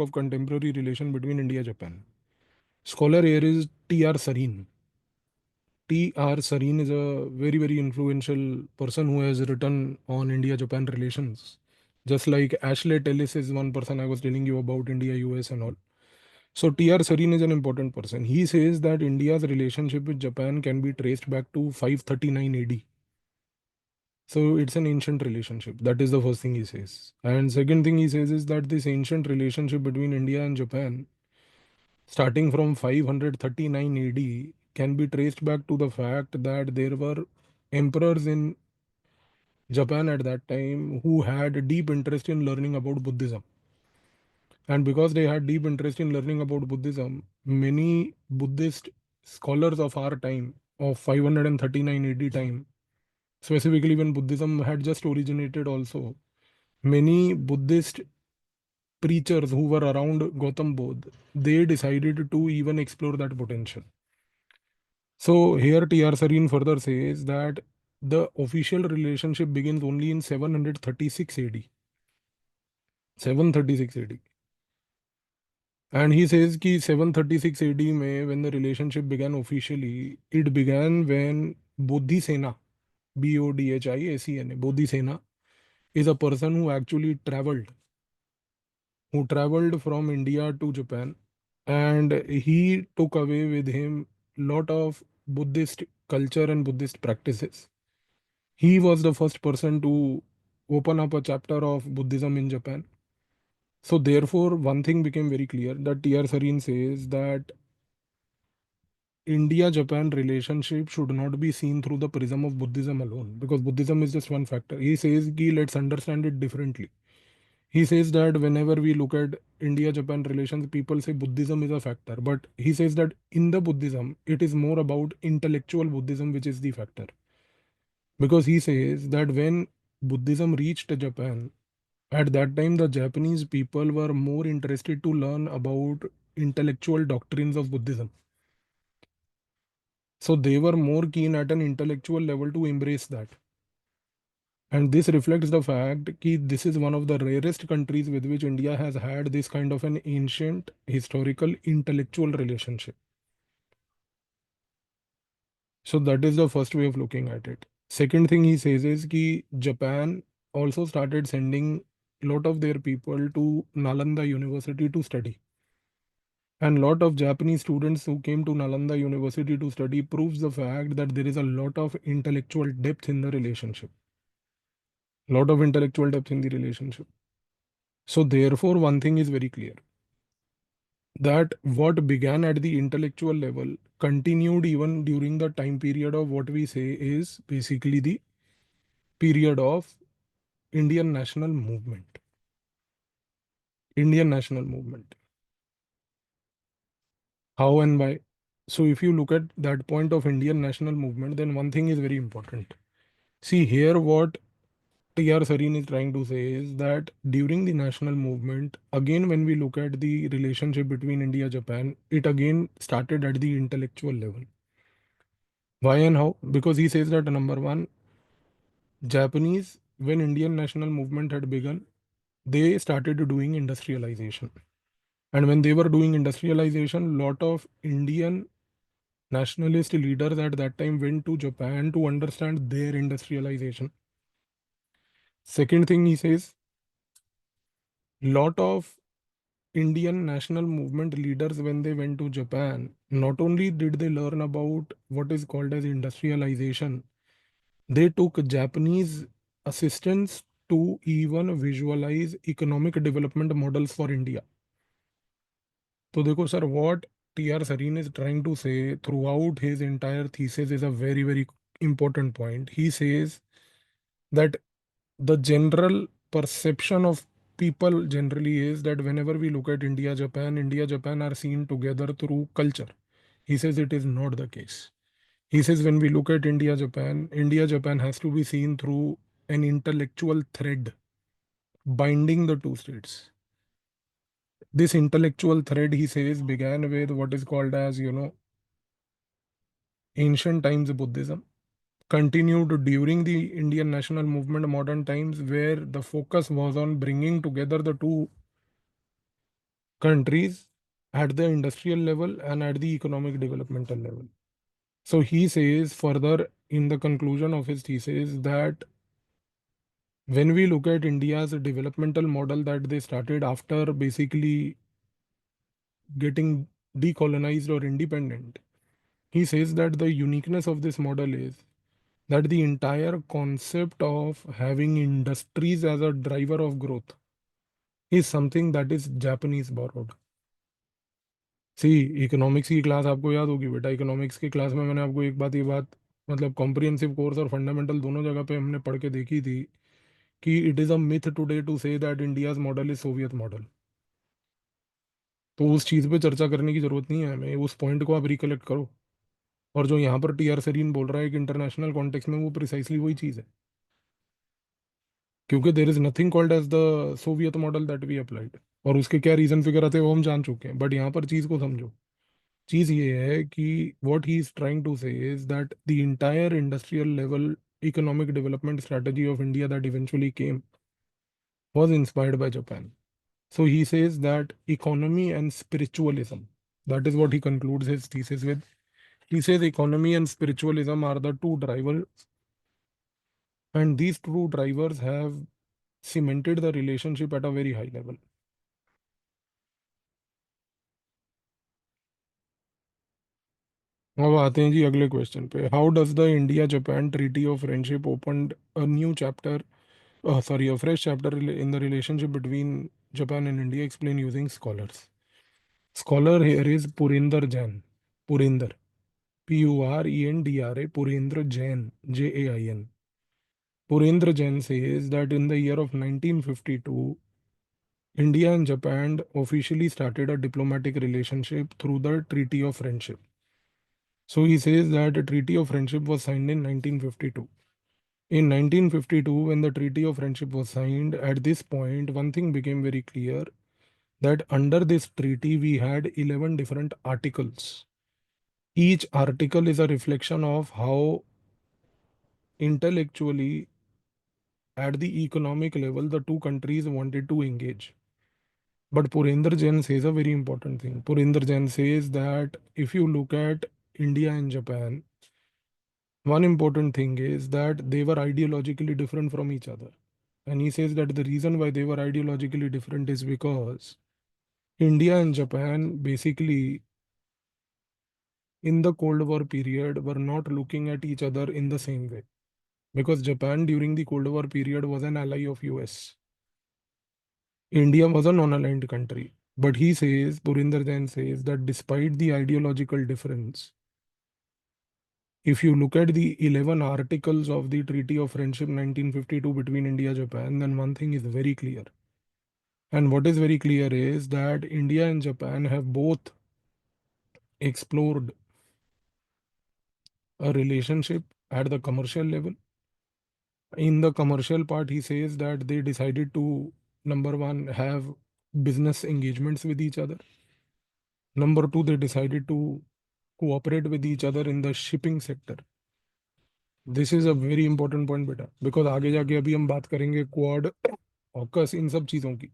of contemporary relation between India-Japan. Scholar here is T.R. Sareen. T.R. Sareen is a very, very influential person who has written on India-Japan relations. Just like Ashley Tellis is one person I was telling you about India-US and all. So T.R. Sareen is an important person. He says that India's relationship with Japan can be traced back to 539 AD. So it's an ancient relationship. That is the first thing he says. And second thing he says is that this ancient relationship between India and Japan, starting from 539 AD, can be traced back to the fact that there were emperors in Japan at that time who had a deep interest in learning about Buddhism. And because they had deep interest in learning about Buddhism, many Buddhist scholars of our time, of 539 AD time, specifically when Buddhism had just originated also, many Buddhist preachers who were around Gautam Bodh, they decided to even explore that potential. So here T.R. Sareen further says that the official relationship begins only in 736 AD. 736 AD. And he says कि 736 AD में when the relationship began officially, it began when Bodhisena, Bodhisena, Bodhisena is a person who actually traveled from India to Japan, and he took away with him lot of Buddhist culture and Buddhist practices. He was the first person to open up a chapter of Buddhism in Japan. So therefore, one thing became very clear that T.R. Sareen says that India-Japan relationship should not be seen through the prism of Buddhism alone, because Buddhism is just one factor. He says, ki, let's understand it differently. He says that whenever we look at India-Japan relations, people say Buddhism is a factor. But he says that in the Buddhism, it is more about intellectual Buddhism, which is the factor. Because he says that when Buddhism reached Japan, at that time, the Japanese people were more interested to learn about intellectual doctrines of Buddhism. So they were more keen at an intellectual level to embrace that. And this reflects the fact that this is one of the rarest countries with which India has had this kind of an ancient, historical, intellectual relationship. So that is the first way of looking at it. Second thing he says is that Japan also started sending a lot of their people to Nalanda University to study. And lot of Japanese students who came to Nalanda University to study proves the fact that there is a lot of intellectual depth in the relationship. Lot of intellectual depth in the relationship. So therefore, one thing is very clear, that what began at the intellectual level continued even during the time period of what we say is basically the period of Indian national movement. Indian national movement. How and why? So if you look at that point of Indian national movement, then one thing is very important. See here what T.R. Sareen is trying to say is that during the national movement, again, when we look at the relationship between India and Japan, it again started at the intellectual level. Why and how? Because he says that number one, Japanese, when Indian national movement had begun, they started doing industrialization. And when they were doing industrialization, lot of Indian nationalist leaders at that time went to Japan to understand their industrialization. Second thing he says, lot of Indian national movement leaders, when they went to Japan, not only did they learn about what is called as industrialization, they took Japanese assistance to even visualize economic development models for India. So, देखो sir, what T.R. Sareen is trying to say throughout his entire thesis is a very, very important point. He says that the general perception of people generally is that whenever we look at India, Japan are seen together through culture. He says it is not the case. He says when we look at India, Japan has to be seen through an intellectual thread binding the two states. This intellectual thread, he says, began with what is called as, ancient times Buddhism, continued during the Indian national movement, modern times, where the focus was on bringing together the two countries at the industrial level and at the economic developmental level. So he says further in the conclusion of his thesis that when we look at India's developmental model that they started after basically getting decolonized or independent, he says that the uniqueness of this model is that the entire concept of having industries as a driver of growth is something that is Japanese borrowed. सी economics की class आपको याद होगी बेटा, economics की class में मैंने आपको एक बात, ये बात मतलब कॉम्प्रिहेंसिव कोर्स और फंडामेंटल दोनों जगह पे हमने पढ़ के देखी थी कि it is a myth today to say that India's model is Soviet model. तो उस चीज़ पे चर्चा करने की ज़रूरत नहीं है हमें, उस पॉइंट को आप रिकलेक्ट करो। और जो यहाँ पर टी आर सरीन बोल रहा है कि इंटरनेशनल कॉन्टेक्स्ट में, वो प्रिसाइसली वही चीज़ है, क्योंकि there is nothing called as the Soviet model that we applied. और उसके क्या रीज़न फिगर आते हैं वो हम जान चुके हैं, बट यहाँ पर चीज़ को समझो। चीज़ ये है कि what he is trying to say is that the entire industrial level economic development strategy of India that eventually came was inspired by Japan. So he says that economy and spiritualism, that is what he concludes his thesis with. He says economy and spiritualism are the two drivers, and these two drivers have cemented the relationship at a very high level. अब आते हैं जी अगले question पे। How does the India Japan treaty of friendship opened a new chapter, a fresh chapter in the relationship between Japan and India? Explain using scholars. Scholar here is Purinder Jain. Purinder. Purendra. Purinder Jain. Jain. Purinder Jain says that in the year of 1952, India and Japan officially started a diplomatic relationship through the Treaty of Friendship. So he says that a Treaty of Friendship was signed in 1952. In 1952, when the Treaty of Friendship was signed, at this point, one thing became very clear that under this treaty, we had 11 different articles. Each article is a reflection of how intellectually, at the economic level, the two countries wanted to engage. But Purinder Jain says a very important thing. Purinder Jain says that if you look at India and Japan, one important thing is that they were ideologically different from each other. And he says that the reason why they were ideologically different is because India and Japan basically in the Cold War period were not looking at each other in the same way. Because Japan during the Cold War period was an ally of US. India was a non-aligned country. But he says, Purinder Jain says that despite the ideological difference, if you look at the 11 articles of the Treaty of Friendship 1952 between India and Japan, then one thing is very clear. And what is very clear is that India and Japan have both explored a relationship at the commercial level. In the commercial part, he says that they decided to, number one, have business engagements with each other. Number two, they decided to cooperate with each other in the shipping sector. This is a very important point बेटा, because आगे जाके अभी हम बात करेंगे quad, AUKUS, इन सब चीज़ों की।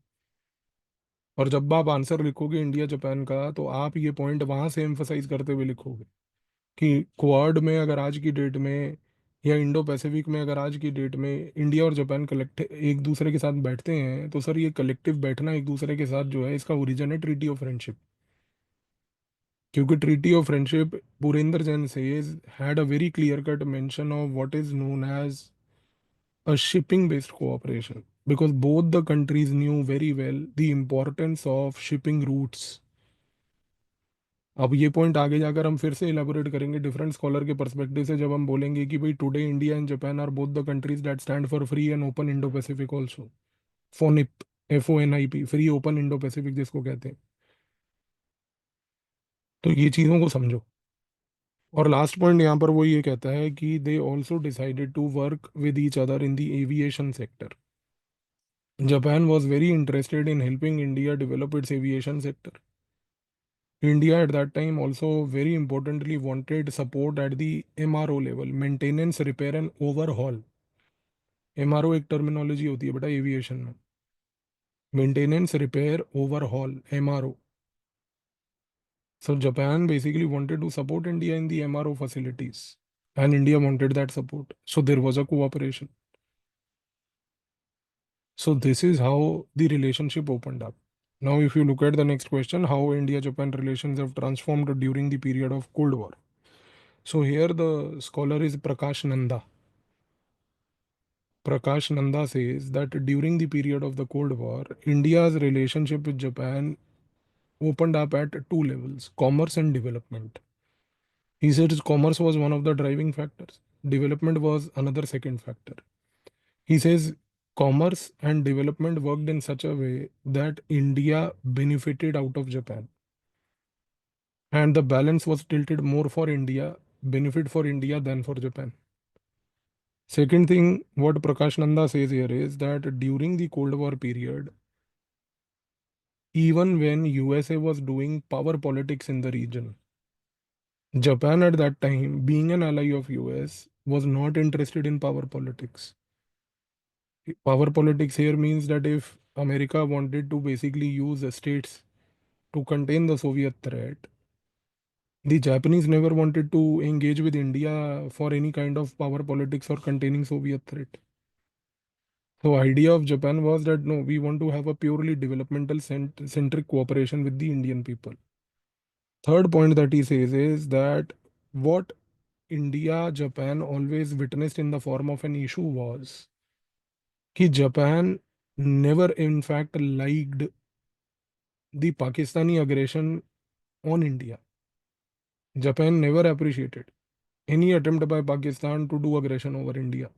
और जब आप आंसर लिखोगे इंडिया जापान का, तो आप ये पॉइंट वहां से एम्फसाइज करते हुए लिखोगे कि क्वाड में अगर आज की डेट में, या इंडो पैसिफिक में अगर आज की डेट में इंडिया और जापान कलेक्ट एक दूसरे के साथ बैठते हैं, तो सर ये कलेक्टिव बैठना एक दूसरे के साथ जो है, इसका ओरिजिन है ट्रीटी ऑफ फ्रेंडशिप। क्योंकि treaty of friendship, Purendra Jain says, had a very clear cut mention of what is known as a shipping based cooperation, because both the countries knew very well the importance of shipping routes. अब ये point आगे जाकर हम फिर से elaborate करेंगे different scholar के perspective से, जब हम बोलेंगे कि भाई today India and Japan are both the countries that stand for free and open Indo Pacific also. FONIP, FONIP, free open Indo Pacific जिसको कहते हैं। तो ये चीज़ों को समझो। और लास्ट पॉइंट यहाँ पर वो ये कहता है कि they also decided to work with each other in the aviation sector. Japan was very interested in helping India develop its aviation sector. India at that time also very importantly wanted support at the MRO level, maintenance, repair and overhaul. MRO एक terminology होती है बेटा aviation में। Maintenance, repair, overhaul, MRO. So Japan basically wanted to support India in the MRO facilities, and India wanted that support. So there was a cooperation. So this is how the relationship opened up. Now, if you look at the next question, how India-Japan relations have transformed during the period of Cold War. So here the scholar is Prakash Nanda. Prakash Nanda says that during the period of the Cold War, India's relationship with Japan opened up at two levels, commerce and development. He says commerce was one of the driving factors, development was another second factor. He says commerce and development worked in such a way that India benefited out of Japan. And the balance was tilted more for India, benefit for India than for Japan. Second thing, what Prakash Nanda says here is that during the Cold War period, even when USA was doing power politics in the region, Japan at that time, being an ally of US, was not interested in power politics. Power politics here means that if America wanted to basically use the states to contain the Soviet threat, the Japanese never wanted to engage with India for any kind of power politics or containing Soviet threat. So idea of Japan was that no, we want to have a purely developmental centric cooperation with the Indian people. Third point that he says is that what India Japan always witnessed in the form of an issue was that Japan never in fact liked the Pakistani aggression on India. Japan never appreciated any attempt by Pakistan to do aggression over India.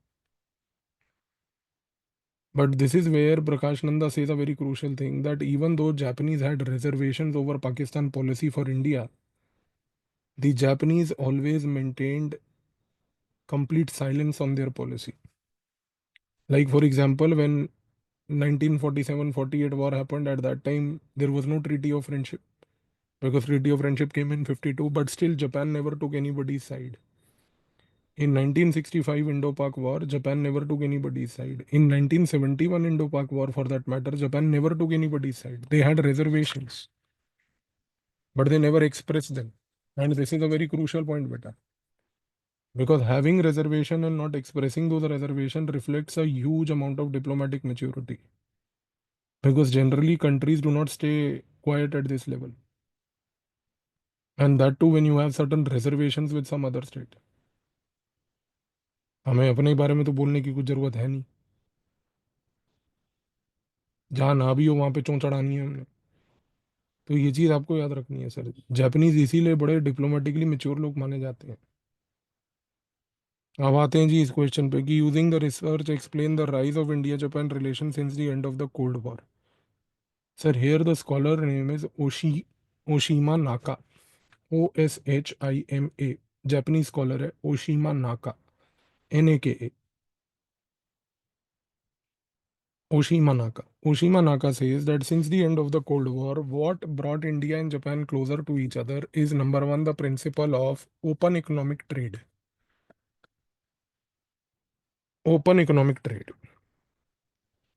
But this is where Prakash Nanda says a very crucial thing, that even though Japanese had reservations over Pakistan policy for India, the Japanese always maintained complete silence on their policy. Like for example, when 1947-48 war happened, at that time there was no Treaty of Friendship because Treaty of Friendship came in 52, but still Japan never took anybody's side. In 1965 Indo-Pak War, Japan never took anybody's side. In 1971 Indo-Pak War, for that matter, Japan never took anybody's side. They had reservations, but they never expressed them. And this is a very crucial point, beta. Because having reservation and not expressing those reservation reflects a huge amount of diplomatic maturity. Because generally countries do not stay quiet at this level. And that too when you have certain reservations with some other state. हमें अपने बारे में तो बोलने की कुछ जरूरत है नहीं, जहाँ ना भी हो वहाँ पे चोंच अड़ानी है हमने. तो ये चीज़ आपको याद रखनी है सर. जापानीज इसीलिए बड़े डिप्लोमेटिकली मेच्योर लोग माने जाते हैं. अब आते हैं जी इस क्वेश्चन पे कि using the research explain the rise of India Japan relation since the end of the cold war. Sir here the scholar name is Oshima Naka. OSHIMA. Japanese scholar है ओशिमा नाका. NAKA. Oshimanaka. Oshimanaka says that since the end of the Cold War, what brought India and Japan closer to each other is number one, the principle of open economic trade. Open economic trade.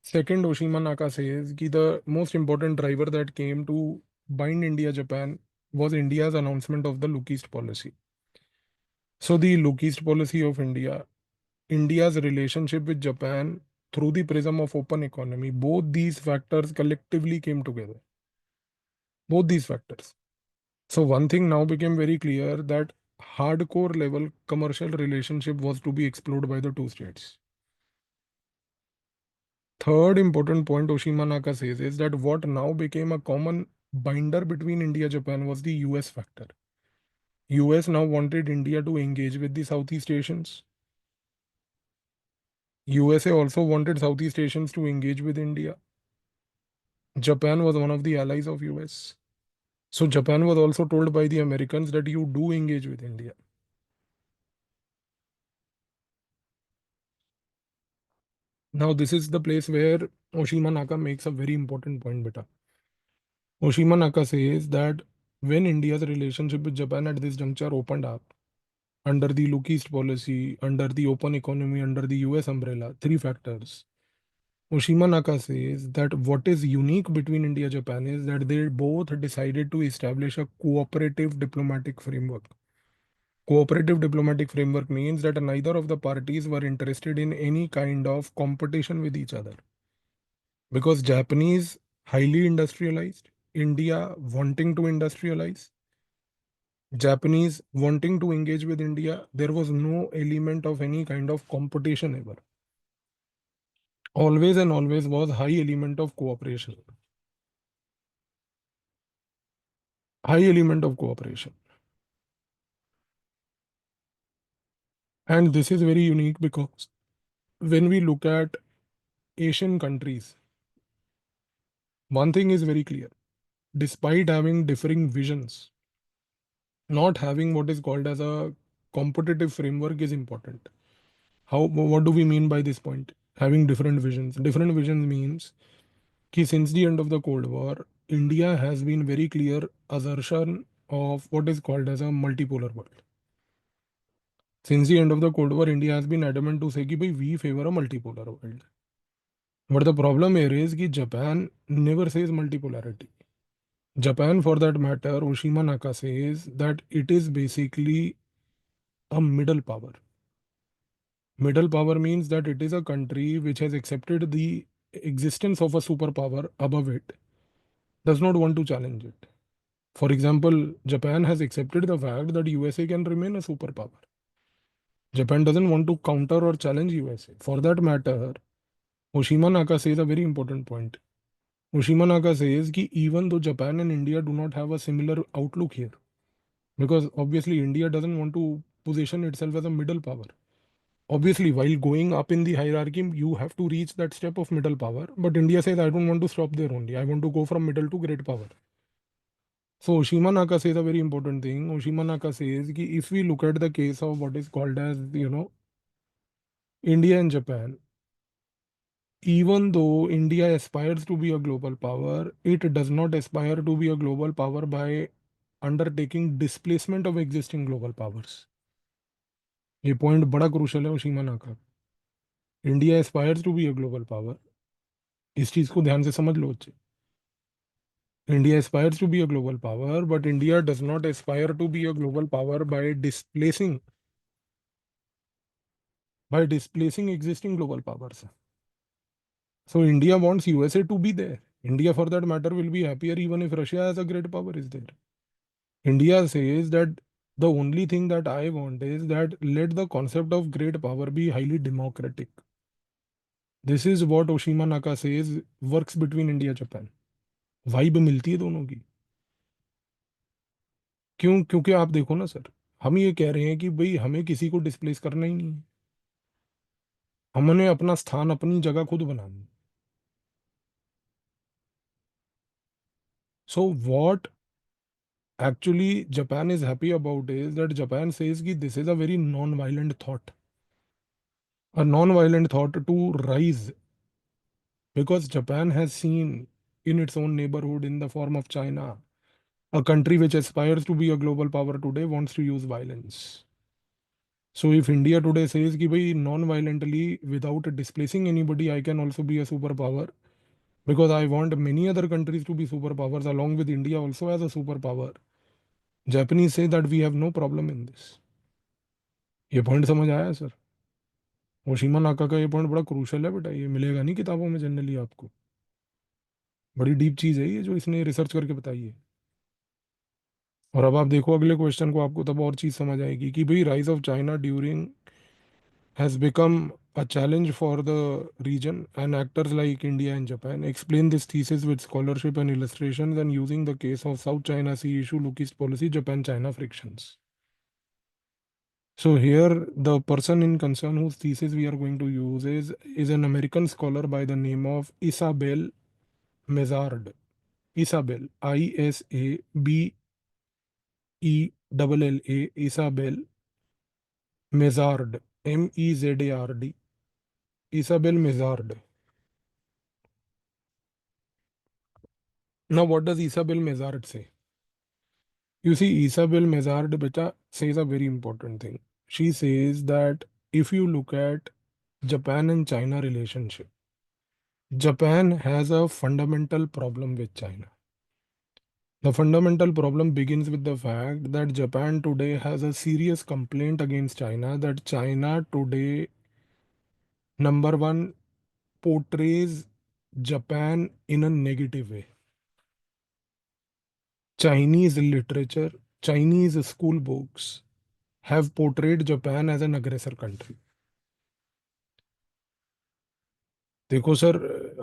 Second, Oshimanaka says that the most important driver that came to bind India Japan was India's announcement of the Look East policy. So the Look East policy of India, India's relationship with Japan through the prism of open economy, both these factors collectively came together. Both these factors. So one thing now became very clear, that hardcore level commercial relationship was to be explored by the two states. Third important point Oshimanaka says is that what now became a common binder between India Japan was the US factor. US now wanted India to engage with the Southeast Asians. USA also wanted Southeast Asians to engage with India. Japan was one of the allies of US. So Japan was also told by the Americans that you do engage with India. Now this is the place where Oshimanaka makes a very important point, beta. Oshimanaka says that when India's relationship with Japan at this juncture opened up, under the Look East policy, under the open economy, under the US umbrella, three factors. Oshima Naka says that what is unique between India and Japan is that they both decided to establish a cooperative diplomatic framework. Cooperative diplomatic framework means that neither of the parties were interested in any kind of competition with each other. Because Japanese highly industrialized, India wanting to industrialize, Japanese wanting to engage with India, there was no element of any kind of competition ever. Always and always was high element of cooperation. High element of cooperation. And this is very unique because when we look at Asian countries, one thing is very clear. Despite having differing visions, not having what is called as a competitive framework is important. What do we mean by this point? Having different visions. Different visions means कि since the end of the Cold War, India has been very clear assertion of what is called as a multipolar world. Since the end of the Cold War, India has been adamant to say कि भाई we favor a multipolar world. But the problem here is कि Japan never says multipolarity. Japan, for that matter, Oshima Naka says that it is basically a middle power. Middle power means that it is a country which has accepted the existence of a superpower above it, does not want to challenge it. For example, Japan has accepted the fact that USA can remain a superpower. Japan doesn't want to counter or challenge USA. For that matter, Oshima Naka says a very important point. Oshima Naka says that even though Japan and India do not have a similar outlook here, because obviously India doesn't want to position itself as a middle power. Obviously, while going up in the hierarchy, you have to reach that step of middle power. But India says, I don't want to stop there only. I want to go from middle to great power. So Oshima Naka says a very important thing. Oshima Naka says कि if we look at the case of what is called as, India and Japan, even though India aspires to be a global power, it does not aspire to be a global power by undertaking displacement of existing global powers. ये point बड़ा crucial है Oshima Naka. India aspires to be a global power. इस चीज को ध्यान से समझ लो बच्चे. India aspires to be a global power, but India does not aspire to be a global power by displacing existing global powers. So India wants USA to be there. India, for that matter, will be happier even if Russia as a great power is there. India says that the only thing that I want is that let the concept of great power be highly democratic. This is what Oshima Naka says works between India and Japan. Vibe मिलती है दोनों की. क्यों? क्योंकि आप देखो ना sir, हम ये कह रहे हैं कि भाई हमें किसी को डिस्प्लेस करना ही नहीं है. हमने अपना स्थान अपनी जगह खुद बनानी है. So what actually Japan is happy about is that Japan says that this is a very non-violent thought. A non-violent thought to rise because Japan has seen in its own neighborhood in the form of China, a country which aspires to be a global power today wants to use violence. So if India today says that bhai, non-violently without displacing anybody, I can also be a superpower because I want many other countries to be superpowers along with India also as a superpower. Japanese say that we have no problem in this. ये point समझ आया sir? ओशिमा नाका का ये point बड़ा crucial है बेटा. ये मिलेगा नहीं किताबों में जनरली आपको. बड़ी डीप चीज़ है ये जो इसने रिसर्च करके बताई है. और अब आप देखो अगले क्वेश्चन को, आपको तब और चीज़ समझ आएगी कि भाई rise of China during has become a challenge for the region, and actors like India and Japan explain this thesis with scholarship and illustrations and using the case of South China Sea issue, Look East policy, Japan-China frictions. So here the person in concern whose thesis we are going to use is an American scholar by the name of Isabel Mazard. Isabel, Isabella, Isabel Mazard, Mezard, Isabel Mazard. Now, what does Isabel Mazard say? You see, Isabel Mazard beta says a very important thing. She says that if you look at Japan and China relationship, Japan has a fundamental problem with China. The fundamental problem begins with the fact that Japan today has a serious complaint against China, that China today, number one, portrays Japan in a negative way. Chinese literature, Chinese school books have portrayed Japan as an aggressor country. देखो sir,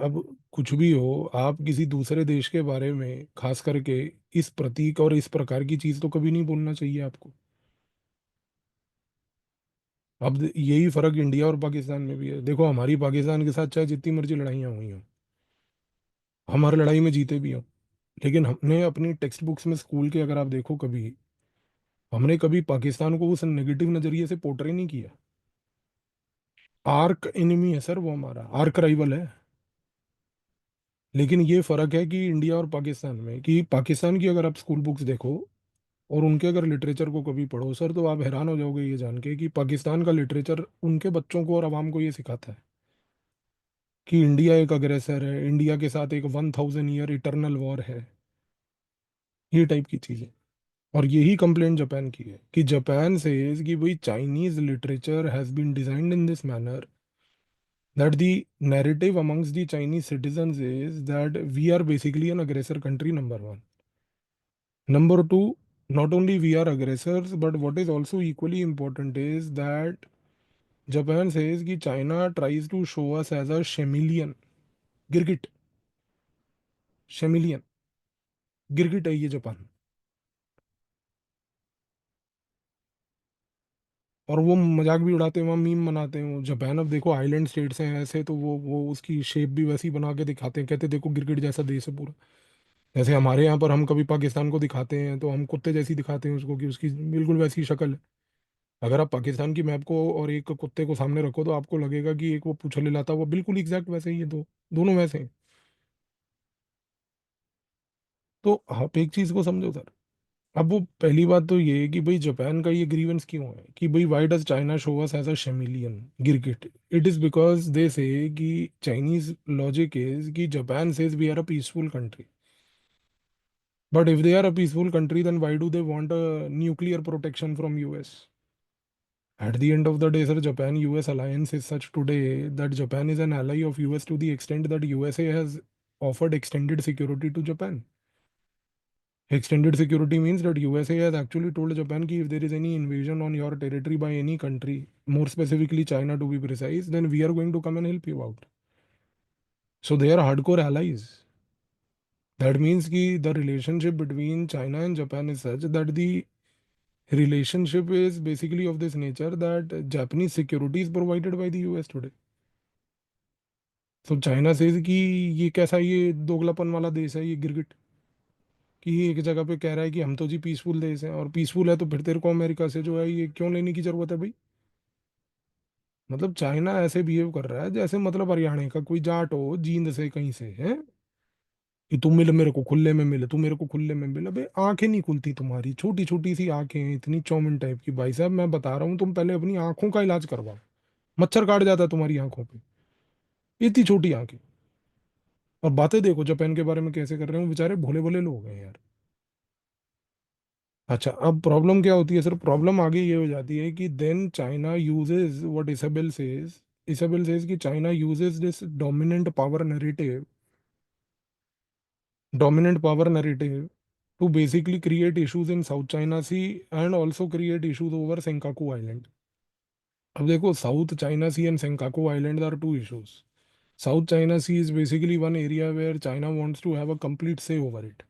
अब कुछ भी हो, आप किसी दूसरे देश के बारे में खास करके इस प्रतीक और इस प्रकार की चीज तो कभी नहीं बोलना चाहिए आपको। अब यही फर्क इंडिया और पाकिस्तान में भी है। देखो, हमारी पाकिस्तान के साथ चाहे जितनी मर्जी लड़ाइयाँ हुई हों, हम हर लड़ाई में जीते भी हों, लेकिन हमने अपनी टेक्स्ट बुक्स में स्कूल के अगर आप देखो कभी, हमने कभी पाकिस्तान को उस नेगेटिव नजरिए से पोर्ट्रे नहीं किया। आर्क एनिमी है सर वो, हमारा आर्क राइवल है। लेकिन ये फर्क है कि इंडिया और पाकिस्तान में, कि पाकिस्तान की अगर आप स्कूल बुक्स देखो और उनके अगर लिटरेचर को कभी पढ़ो सर, तो आप हैरान हो जाओगे ये जान के कि पाकिस्तान का लिटरेचर उनके बच्चों को और आवाम को ये सिखाता है कि इंडिया एक अग्रेसर है, इंडिया के साथ एक 1000 ईयर इटरनल वॉर है, ये टाइप की चीजें। और यही कंप्लेंट जापान की है कि जापान से कि भाई Chinese literature has been designed in this manner that the narrative amongst the Chinese citizens is that we are basically an aggressor country, number one. Number two, not only we are aggressors, but what is also equally important is that Japan says कि China tries to show us as a chameleon, गिरगिट, chameleon, गिरगिट है ये Japan. और वो मजाक भी उड़ाते हैं, वहाँ मीम बनाते हैं वो जापान। अब देखो आइलैंड स्टेट्स हैं ऐसे, तो वो उसकी शेप भी वैसी बना के दिखाते हैं, कहते हैं देखो गिरगिट जैसा देश है पूरा। जैसे हमारे यहाँ पर हम कभी पाकिस्तान को दिखाते हैं तो हम कुत्ते जैसी दिखाते हैं उसको, कि उसकी बिल्कुल वैसी शक्ल है। अगर आप पाकिस्तान की मैप को और एक कुत्ते को सामने रखो तो आपको लगेगा कि एक वो पूंछ हिलाता वो बिल्कुल एग्जैक्ट वैसे ही है, दोनों वैसे हैं। तो आप एक चीज को समझो सर। अब वो पहली बात तो ये है कि भाई जापान का ये ग्रीवेंस क्यों है कि भाई why does China show us as a chameleon, गिरगिट। It is because they say कि चाइनीज लॉजिक इज कि Japan says we are a peaceful country, but if they are a peaceful country, then why do they want a nuclear protection from US? At the end of the day, sir, Japan-US alliance is such today that Japan is an ally of US to the extent that USA has offered extended security to Japan. Extended security means that USA has actually told Japan कि if there is any invasion on your territory by any country, more specifically China to be precise, then we are going to come and help you out. So they are hardcore allies. That means कि the relationship between China and Japan is such that the relationship is basically of this nature that Japanese security is provided by the US today. So China says कि ये कैसा ये दोगलापन वाला देश है ये गिरगिट, कि ये एक जगह पे कह रहा है कि हम तो जी पीसफुल देश हैं, और पीसफुल है तो फिर तेरे को अमेरिका से जो है ये क्यों लेने की जरूरत है भाई। मतलब चाइना ऐसे बिहेव कर रहा है जैसे मतलब हरियाणा का कोई जाट हो जींद से कहीं से है, कि तू मिल मेरे को खुले में मिल, तू मेरे को खुले में मिल। अबे आंखें नहीं खुलती तुम्हारी, छोटी छोटी सी आंखें हैं, इतनी चौमिन टाइप की। भाई साहब मैं बता रहा हूँ, तुम पहले अपनी आंखों का इलाज करवाओ। मच्छर काट जाता है तुम्हारी आंखों पे, इतनी छोटी आंखें। और बातें देखो जापान के बारे में कैसे कर रहे हो, बेचारे भोले भोले लोग हैं यार। अच्छा, अब प्रॉब्लम क्या होती है सर, प्रॉब्लम आगे ये हो जाती है कि then China uses what Isabel says कि China uses this dominant power narrative to basically create issues in South China Sea and also create issues over Senkaku Island. अब देखो, South China Sea and Senkaku Island are two issues. South China Sea is basically one area where China wants to have a complete say over it.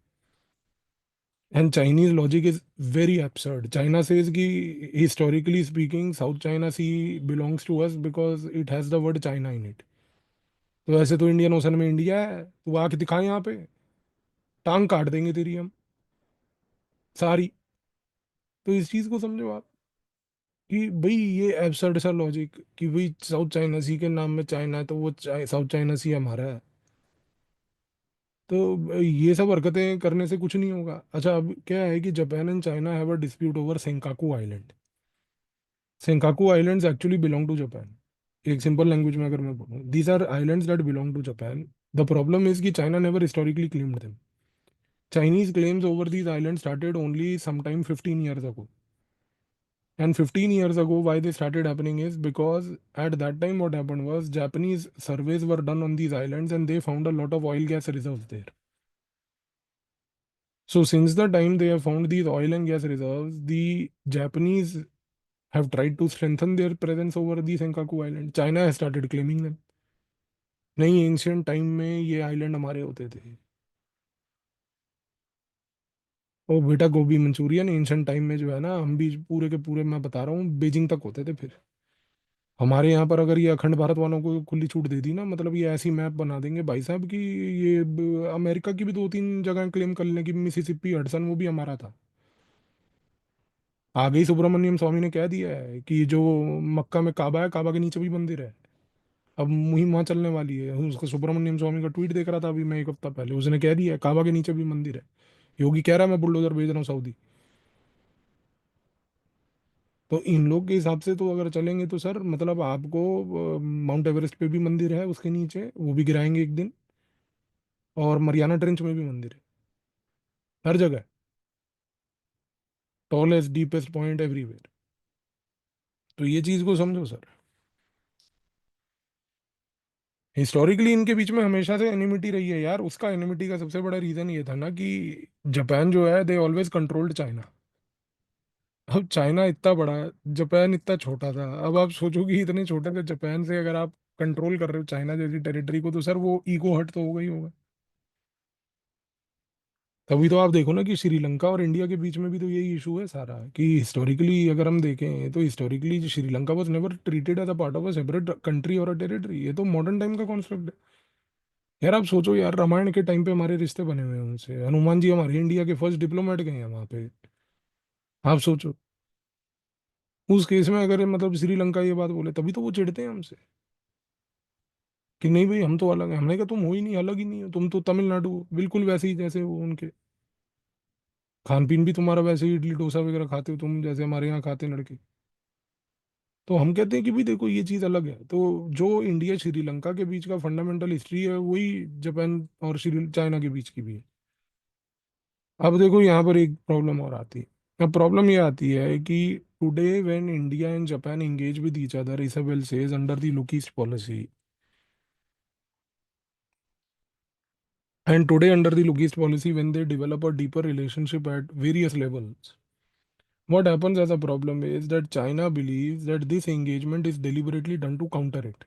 And Chinese logic is very absurd. China says कि historically speaking, South China Sea belongs to us because it has the word China in it. तो ऐसे तो Indian ocean में India है, तो आके दिखाए यहाँ पे, टांग काट देंगे तेरी हम सारी। तो इस चीज को समझो आप कि भाई ये एब्सर्ड सा लॉजिक कि भाई साउथ चाइना सी के नाम में चाइना है तो वो साउथ चाइना सी हमारा है। तो ये सब हरकतें करने से कुछ नहीं होगा। अच्छा, अब क्या है कि Japan and China have a dispute over Senkaku island. Senkaku islands actually belong to Japan. एक सिंपल लैंग्वेज में अगर मैं बोलूँ, these are islands that belong to Japan. The problem is कि China never historically claimed them. Chinese claims over these islands started only sometime 15 years ago. And 15 years ago, why they started happening is because at that time, what happened was Japanese surveys were done on these islands and they found a lot of oil gas reserves there. So, since the time they have found these oil and gas reserves, the Japanese have tried to strengthen their presence over the Senkaku Island. China has started claiming them. नहीं, ancient time में ये island हमारे होते थे. ओ बेटा, गोभी Manchurian ancient time में जो है ना, हम भी पूरे के पूरे, मैं बता रहा हूँ, बीजिंग तक होते थे. फिर हमारे यहाँ पर अगर ये अखंड भारत वालों को खुली छूट दे दी ना, मतलब ये ऐसी मैप बना देंगे भाई साहब कि ये अमेरिका की भी दो तीन जगह क्लेम कर लें कि मिसिसिपी हडसन वो भी हमारा था. आगे ही सुब्रमण्यम स्वामी ने कह दिया है कि जो मक्का में काबा है, काबा के नीचे भी मंदिर है. अब मुहिम वहां चलने वाली है. उसको सुब्रमण्यम स्वामी का ट्वीट देख रहा था अभी मैं एक हफ्ता पहले, उसने कह दिया है काबा के नीचे भी मंदिर है. योगी कह रहा है मैं बुलडोजर भेज रहा हूँ सऊदी. तो इन लोग के हिसाब से तो अगर चलेंगे तो सर, मतलब आपको माउंट एवरेस्ट पे भी मंदिर है उसके नीचे, वो भी गिराएंगे एक दिन. और मरियाना ट्रेंच में भी मंदिर है. हर जगह. Tallest deepest point everywhere. तो ये चीज को समझो सर. हिस्टोरिकली इनके बीच में हमेशा से एनिमिटी रही है यार. उसका एनिमिटी का सबसे बड़ा रीजन ये था ना कि जापान जो है, दे ऑलवेज कंट्रोल्ड चाइना. अब चाइना इतना बड़ा है, जापान इतना छोटा था. अब आप सोचो कि इतने छोटे से जापान से अगर आप कंट्रोल कर रहे हो चाइना जैसी टेरिटरी को, तो सर वो ईगो हर्ट तो होगा ही होगा. तभी तो आप देखो ना कि श्रीलंका और इंडिया के बीच में भी तो यही इशू है सारा, कि हिस्टोरिकली अगर हम देखें तो historically Sri Lanka was never treated as a part of a separate country और अ टेरिटरी. ये तो मॉडर्न टाइम का कॉन्सेप्ट है. यार आप सोचो यार, रामायण के टाइम पे हमारे रिश्ते बने हुए हैं उनसे. हनुमान जी हमारे इंडिया के फर्स्ट डिप्लोमेट गए हैं वहां पे. आप सोचो, उस केस में अगर मतलब श्रीलंका ये बात बोले, तभी तो वो चिढ़ते हैं हमसे कि नहीं भाई हम तो अलग हैं. हमने कहा तुम हो ही नहीं, अलग ही नहीं हो. तुम तो तमिलनाडु हो, बिल्कुल वैसे ही जैसे वो उनके. खान पीन भी तुम्हारा वैसे ही, इडली डोसा वगैरह खाते हो तुम जैसे हमारे यहाँ खाते हैं लड़के. तो हम कहते हैं कि भाई देखो ये चीज़ अलग है. तो जो इंडिया श्रीलंका के बीच का फंडामेंटल हिस्ट्री है, वही जापान और श्री चाइना के बीच की भी है. अब देखो यहाँ पर एक प्रॉब्लम और आती है. अब प्रॉब्लम ये आती है कि today when India and Japan engage with each other, Isabel says under the Look east Policy. And today, under the look east policy, when they develop a deeper relationship at various levels, what happens as a problem is that China believes that this engagement is deliberately done to counter it.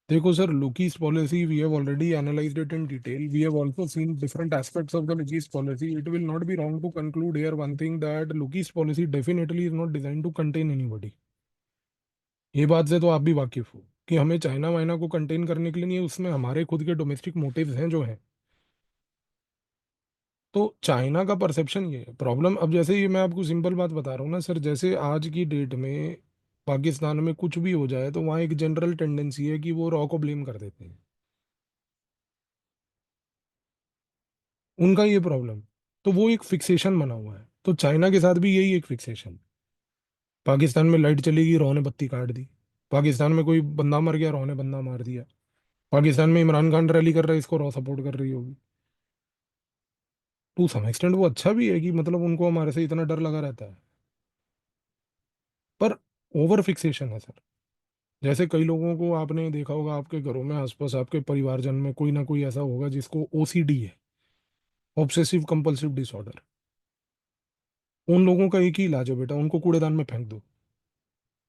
देखो sir, look east policy, we have already analyzed it in detail. We have also seen different aspects of the look east policy. It will not be wrong to conclude here one thing, that look east policy definitely is not designed to contain anybody. ये बात से तो आप भी वाकिफ हो कि हमें चाइना वाइना को कंटेन करने के लिए नहीं है, उसमें हमारे खुद के डोमेस्टिक मोटिव्स हैं जो हैं. तो चाइना का परसेप्शन ये है प्रॉब्लम. अब जैसे ये मैं आपको सिंपल बात बता रहा हूँ ना सर, जैसे आज की डेट में पाकिस्तान में कुछ भी हो जाए तो वहाँ एक जनरल टेंडेंसी है कि वो रॉ को ब्लेम कर देते हैं. उनका ये प्रॉब्लम. तो वो एक फिक्सेशन बना हुआ है. तो चाइना के साथ भी यही एक फिक्सेशन. पाकिस्तान में लाइट चलेगी, रॉ ने बत्ती काट दी. पाकिस्तान में कोई बंदा मर गया, रॉ ने बंदा मार दिया. पाकिस्तान में इमरान खान रैली कर रहा है, इसको रॉ सपोर्ट कर रही होगी. टू सम एक्सटेंट वो अच्छा भी है कि मतलब उनको हमारे से इतना डर लगा रहता है. पर ओवर फिक्सेशन है सर. जैसे कई लोगों को आपने देखा होगा आपके घरों में आसपास, आपके परिवारजन में कोई ना कोई ऐसा होगा जिसको ओसीडी है, ऑब्सेसिव कंपल्सिव डिसऑर्डर. उन लोगों का एक ही इलाज है बेटा, उनको कूड़ेदान में फेंक दो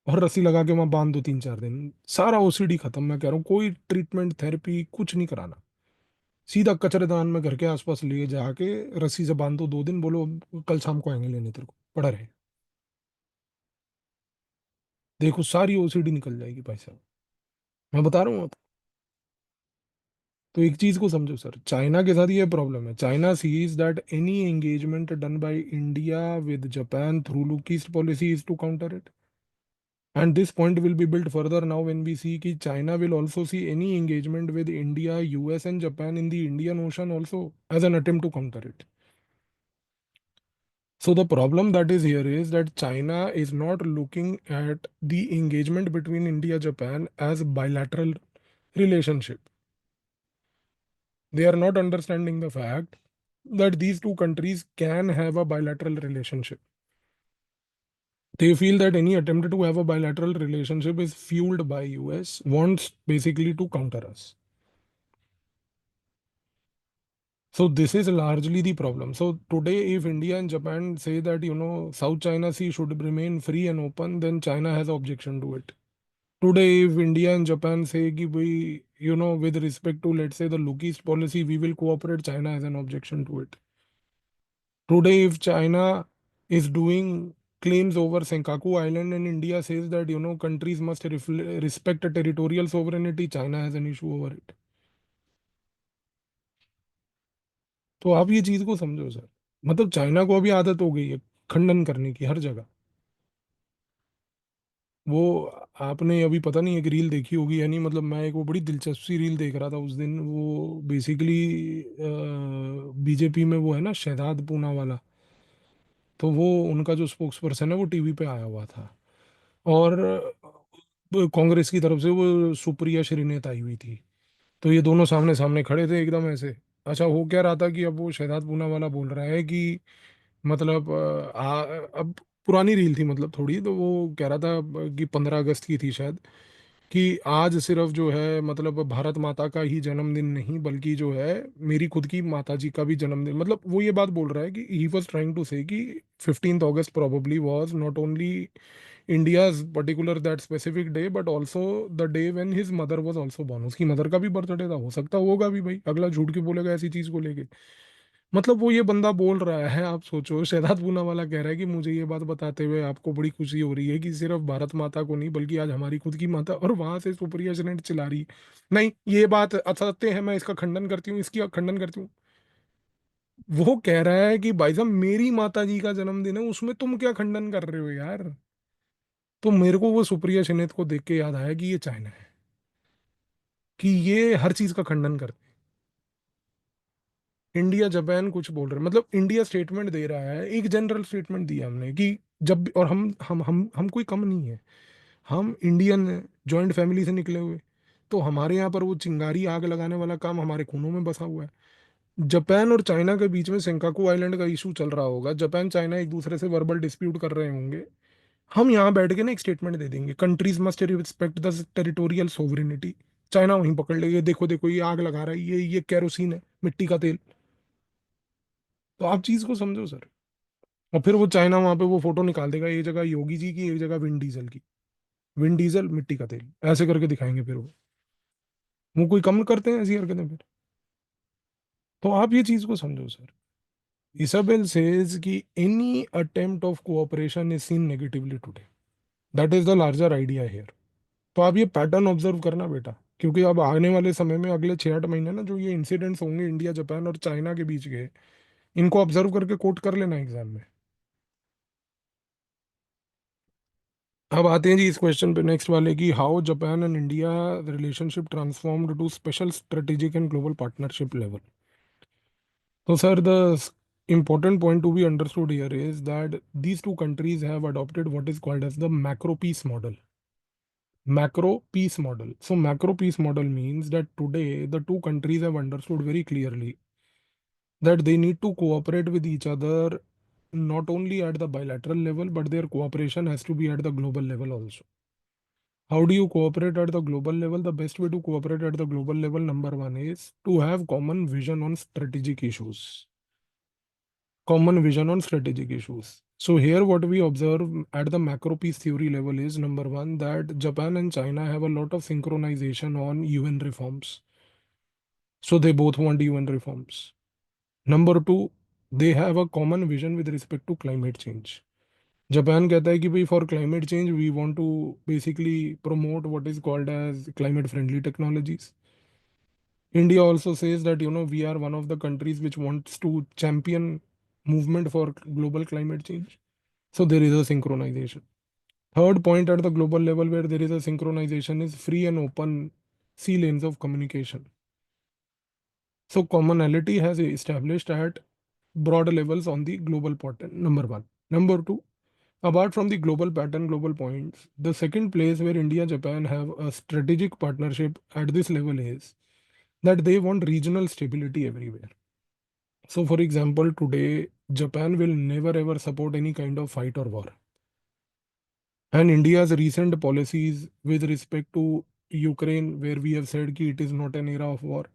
और रस्सी लगा के वहां बांध दो 3 4 दिन, सारा ओसीडी खत्म. मैं कह रहा हूँ कोई ट्रीटमेंट थेरेपी कुछ नहीं कराना. सीधा कचरेदान में घर के आसपास ले जाके रस्सी से बांध दो 2 दिन, बोलो कल शाम को आएंगे लेने तेरे को, पड़ा रहे. देखो सारी ओसीडी निकल जाएगी भाई साहब. मैं बता रहा हूँ. तो एक चीज को समझो सर, चाइना के साथ ये प्रॉब्लम है. China sees that any engagement done by India with Japan through look east policy is to counter it. And this point will be built further now when we see कि China will also see any engagement with India, US and Japan in the Indian Ocean also as an attempt to counter it. So the problem that is here is that China is not looking at the engagement between India Japan as bilateral relationship. They are not understanding the fact that these two countries can have a bilateral relationship. They feel that any attempt to have a bilateral relationship is fueled by US, wants basically to counter us. So this is largely the problem. So today, if India and Japan say that South China Sea should remain free and open, then China has objection to it. Today, if India and Japan say कि we, with respect to let's say the look east policy, we will cooperate, China has an objection to it. Today, if China is doing claims over Senkaku Island and India says that countries must respect territorial sovereignty, China has an issue over it. तो आप ये चीज को समझो sir, मतलब China को अभी आदत हो गई है खंडन करने की हर जगह। वो आपने अभी पता नहीं एक रील देखी होगी या नहीं, मतलब मैं एक वो बड़ी दिलचस्प सी रील देख रहा था उस दिन। वो बेसिकली बीजेपी में वो है ना शहजाद पूना वाला, तो वो उनका जो स्पोक्स पर्सन है वो टीवी पे आया हुआ था। और कांग्रेस की तरफ से वो सुप्रिया श्रीनेत आई हुई थी। तो ये दोनों सामने सामने खड़े थे एकदम ऐसे। अच्छा हो क्या रहा था कि अब वो शहजाद पूना वाला बोल रहा है कि मतलब अब पुरानी रील थी मतलब थोड़ी, तो वो कह रहा था कि 15 अगस्त की थी शायद, कि आज सिर्फ जो है मतलब भारत माता का ही जन्मदिन नहीं बल्कि जो है मेरी खुद की माता जी का भी जन्मदिन। मतलब वो ये बात बोल रहा है कि ही वॉज ट्राइंग टू से कि 15 अगस्त probably was not only India's particular that specific day but also the day when his mother was also born। उसकी मदर का भी बर्थडे था, हो सकता होगा भी भाई, अगला झूठ क्यों बोलेगा ऐसी चीज को लेके। मतलब वो ये बंदा बोल रहा है, आप सोचो शहजाद पूना वाला कह रहा है कि मुझे ये बात बताते हुए आपको बड़ी खुशी हो रही है कि सिर्फ भारत माता को नहीं बल्कि आज हमारी खुद की माता, और वहां से सुप्रिया सेनेट चिल्ला रही नहीं ये बात असत्य है, मैं इसका खंडन करती हूँ, इसकी खंडन करती हूँ। वो कह रहा है कि भाई साहब मेरी माता जी का जन्मदिन है, उसमें तुम क्या खंडन कर रहे हो यार। तो मेरे को वो सुप्रिया सेनेत को देख के याद आया कि ये चाइना है, कि ये हर चीज का खंडन करते हैं। इंडिया जापान कुछ बोल रहे हैं, मतलब इंडिया स्टेटमेंट दे रहा है, एक जनरल स्टेटमेंट दिया हमने कि जब और हम कोई कम नहीं है, हम इंडियन जॉइंट फैमिली से निकले हुए। तो हमारे यहाँ पर वो चिंगारी आग लगाने वाला काम हमारे खूनों में बसा हुआ है। जापान और चाइना के बीच में सेंकाकू आइलैंड का इशू चल रहा होगा, जापान चाइना एक दूसरे से वर्बल डिस्प्यूट कर रहे होंगे। हम यहाँ बैठ के ना एक स्टेटमेंट दे देंगे, countries must respect the territorial sovereignty. China वहीं पकड़ लेगी, देखो देखो ये आग लगा रहा है, ये केरोसिन है, मिट्टी का तेल। तो आप चीज को समझो सर। और फिर वो चाइना वहां पे वो फोटो निकाल देगा, एक जगह योगी जी की, एक जगह विन डीजल की। विन डीजल मिट्टी का तेल ऐसे करके दिखाएंगे फिर वो कोई कम करते हैं ऐसी हरकतें फिर। तो आप ये चीज को समझो सर। Isabel says कि any attempt of cooperation is seen negatively today. That is the larger idea here. तो आप ये पैटर्न ऑब्जर्व करना बेटा, क्योंकि अब आने वाले समय में अगले 6-8 महीने ना जो ये इंसिडेंट्स होंगे इंडिया जापान और चाइना के बीच के, इनको ऑब्जर्व करके कोट कर लेना एग्जाम में। अब आते हैं जी इस क्वेश्चन पे नेक्स्ट वाले की, how Japan and India relationship transformed to special strategic and global partnership level. तो sir the important point to be understood here is that these two countries have adopted what is called as the macro peace model. Macro peace model. So macro peace model means that today the two countries have understood very clearly that they need to cooperate with each other not only at the bilateral level, but their cooperation has to be at the global level also. How do you cooperate at the global level? The best way to cooperate at the global level, number one, is to have common vision on strategic issues. Common vision on strategic issues. So here what we observe at the macro peace theory level is number one, that Japan and China have a lot of synchronization on UN reforms. So they both want UN reforms. Number two, they have a common vision with respect to climate change. Japan कहता है कि भाई for climate change we want to basically promote what is called as climate friendly technologies. India also says that we are one of the countries which wants to champion movement for global climate change. So there is a synchronization. Third point at the global level where there is a synchronization is free and open sea lanes of communication. So commonality has established at broad levels on the global pattern. Number one. Number two, apart from the global pattern, global points, the second place where India, Japan have a strategic partnership at this level is that they want regional stability everywhere. So, for example, today, Japan will never ever support any kind of fight or war. And India's recent policies with respect to Ukraine, where we have said that it is not an era of war,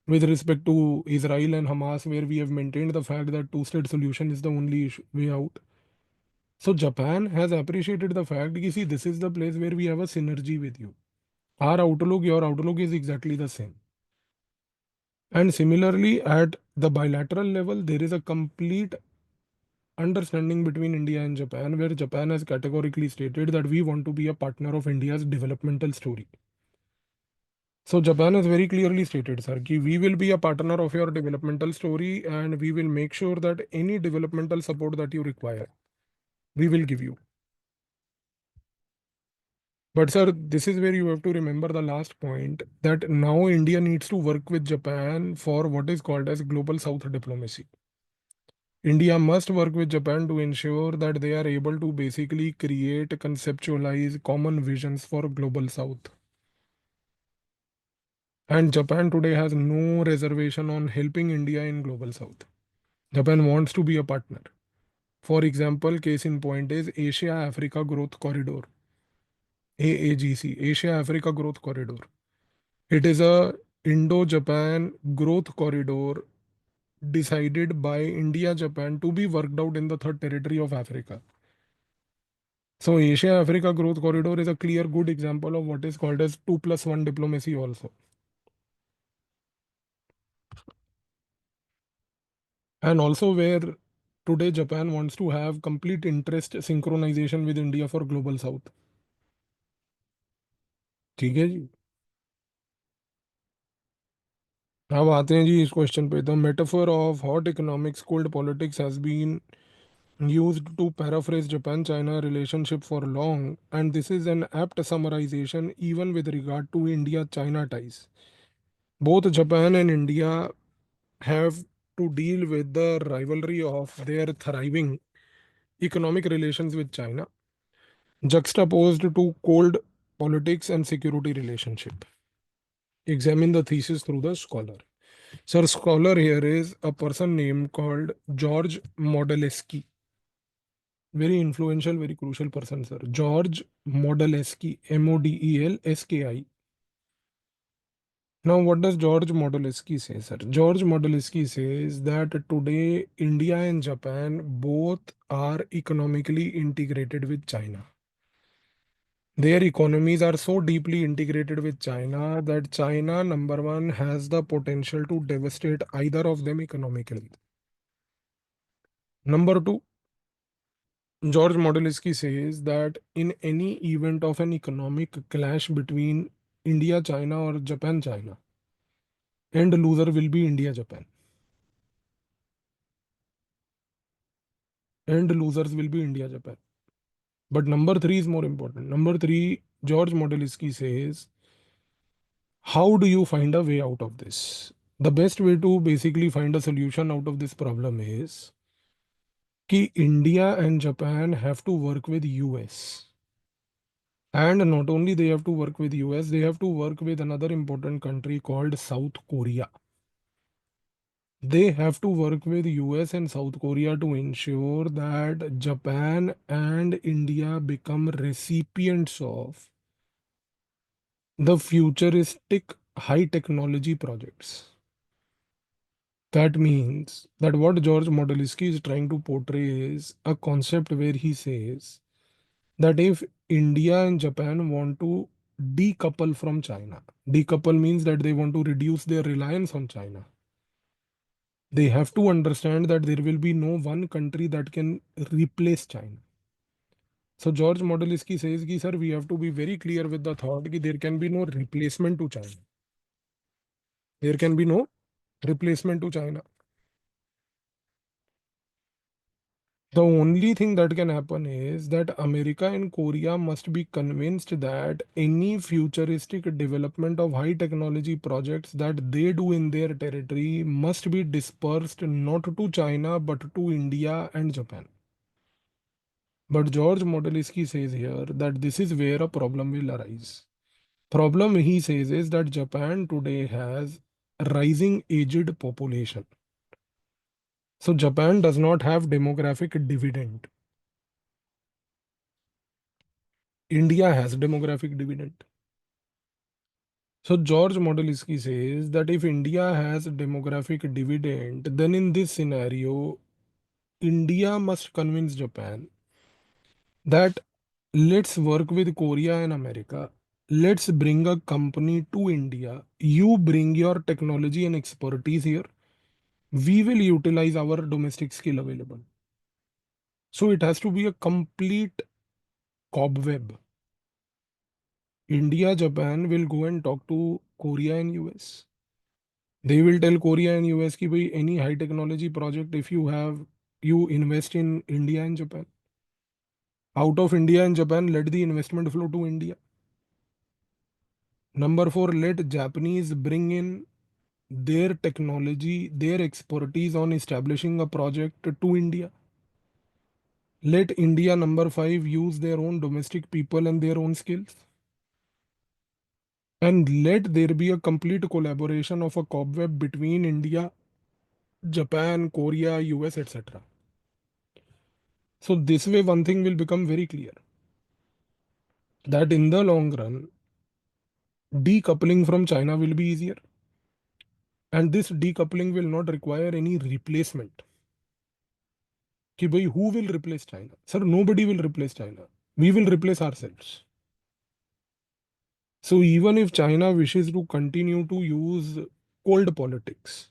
with respect to Israel and Hamas, where we have maintained the fact that two-state solution is the only way out. So Japan has appreciated the fact that, see, this is the place where we have a synergy with you. Our outlook, your outlook is exactly the same. And similarly, at the bilateral level, there is a complete understanding between India and Japan, where Japan has categorically stated that we want to be a partner of India's developmental story. So Japan has very clearly stated, sir, कि we will be a partner of your developmental story and we will make sure that any developmental support that you require, we will give you. But sir, this is where you have to remember the last point that now India needs to work with Japan for what is called as global South diplomacy. India must work with Japan to ensure that they are able to basically create, conceptualize common visions for global South. And Japan today has no reservation on helping India in global South. Japan wants to be a partner. For example, case in point is Asia Africa Growth Corridor, AAGC, Asia Africa Growth Corridor. It is a Indo-Japan growth corridor decided by India, Japan to be worked out in the third territory of Africa. So Asia Africa growth corridor is a clear good example of what is called as 2+1 diplomacy also. And also where today Japan wants to have complete interest synchronization with India for global South. ठीक है जी. अब आते हैं जी इस question पे. The metaphor of hot economics cold politics has been used to paraphrase Japan-China relationship for long, and this is an apt summarization even with regard to India-China ties. Both Japan and India have to deal with the rivalry of their thriving economic relations with China, juxtaposed to cold politics and security relationship. Examine the thesis through the scholar. Sir, scholar here is a person named called George Modeleski. Very influential, very crucial person, sir. George Modeleski, Modeleski. Now, what does George Modeleski say, sir? George Modeleski says that today India and Japan both are economically integrated with China. Their economies are so deeply integrated with China that China, number one, has the potential to devastate either of them economically. Number two, George Modeleski says that in any event of an economic clash between India, China, or Japan, China, end loser will be India, Japan. End losers will be India, Japan. But number three is more important. Number three, George Modeleski says, how do you find a way out of this? The best way to basically find a solution out of this problem is कि India and Japan have to work with US. And not only they have to work with US, they have to work with another important country called South Korea. They have to work with US and South Korea to ensure that Japan and India become recipients of the futuristic high technology projects. That means that what George Modeleski is trying to portray is a concept where he says that if India and Japan want to decouple from China, decouple means that they want to reduce their reliance on China. They have to understand that there will be no one country that can replace China. So George Modeleski says, ki, sir, we have to be very clear with the thought that there can be no replacement to China. There can be no replacement to China. The only thing that can happen is that America and Korea must be convinced that any futuristic development of high technology projects that they do in their territory must be dispersed not to China but to India and Japan. But George Modelinsky says here that this is where a problem will arise. Problem he says is that Japan today has rising aged population. So Japan does not have demographic dividend. India has demographic dividend. So George Modelinsky says that if India has demographic dividend, then in this scenario, India must convince Japan that let's work with Korea and America. Let's bring a company to India. You bring your technology and expertise here. We will utilize our domestic skill available. So it has to be a complete cobweb. India, Japan will go and talk to Korea and US. They will tell Korea and US ki bhai any high technology project if you have you invest in India and Japan. Out of India and Japan, let the investment flow to India. Number four, let Japanese bring in their technology, their expertise on establishing a project to India. Let India, number five, use their own domestic people and their own skills. And let there be a complete collaboration of a cobweb between India, Japan, Korea, US, etc. So this way, one thing will become very clear that in the long run, decoupling from China will be easier. And this decoupling will not require any replacement. Ki bhai, who will replace China? Sir, nobody will replace China. We will replace ourselves. So even if China wishes to continue to use cold politics,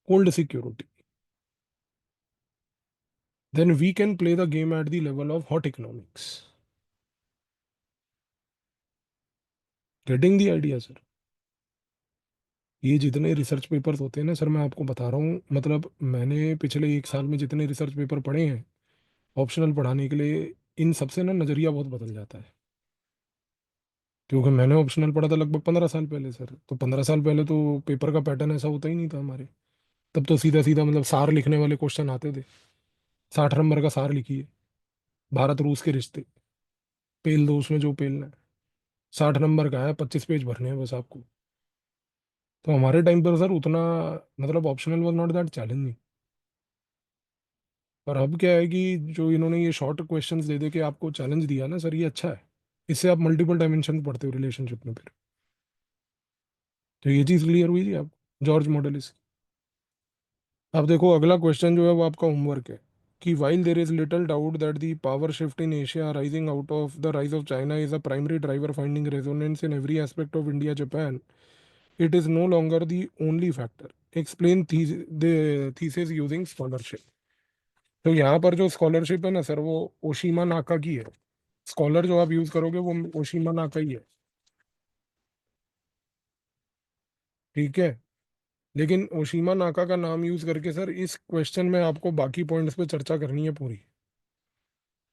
cold security, then we can play the game at the level of hot economics. Getting the idea, sir? ये जितने research papers होते हैं ना sir, मैं आपको बता रहा हूँ, मतलब मैंने पिछले एक साल में जितने रिसर्च पेपर पढ़े हैं ऑप्शनल पढ़ाने के लिए, इन सबसे ना नज़रिया बहुत बदल जाता है। क्योंकि मैंने ऑप्शनल पढ़ा था लगभग 15 साल पहले सर, तो 15 साल पहले तो पेपर का पैटर्न ऐसा होता ही नहीं था हमारे। तब तो सीधा सीधा मतलब सार लिखने वाले क्वेश्चन आते थे। 60 नंबर का सार लिखिए, भारत रूस के रिश्ते, पेल दो उसमें जो पेलना है। 60 नंबर का है, 25 पेज भरने हैं बस आपको। तो हमारे टाइम पर सर उतना मतलब optional was not that challenging. पर अब क्या है कि जो इन्होंने ये शॉर्ट क्वेश्चंस दे दे के आपको चैलेंज दिया ना सर, ये अच्छा है। इससे आप मल्टीपल डायमेंशन पढ़ते हो रिलेशनशिप में फिर। तो ये चीज़ क्लियर हुई थी आप, जॉर्ज मॉडल। अब देखो अगला क्वेश्चन जो है वो आपका होमवर्क है कि while there is little doubt that the power shift in Asia arising out of the rise of China is a primary driver finding resonance in every aspect of India Japan, it is no longer the only factor. Explain the thesis using scholarship. तो यहाँ पर जो scholarship है ना sir, वो ओशिमा नाका की है। स्कॉलर जो आप यूज करोगे वो ओशिमा नाका ही है। ठीक है। लेकिन ओशिमा नाका का नाम यूज करके सर इस क्वेश्चन में आपको बाकी पॉइंट्स पे चर्चा करनी है पूरी,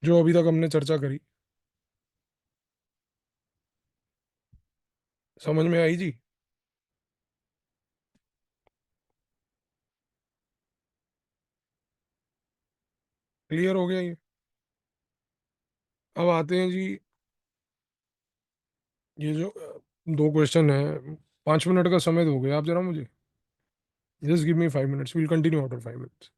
जो अभी तक हमने चर्चा करी। समझ में आई जी? क्लियर हो गया ये? अब आते हैं जी, ये जो दो क्वेश्चन है, 5 मिनट का समय दोगे आप जरा मुझे? Just give me 5 minutes, will continue after 5 minutes.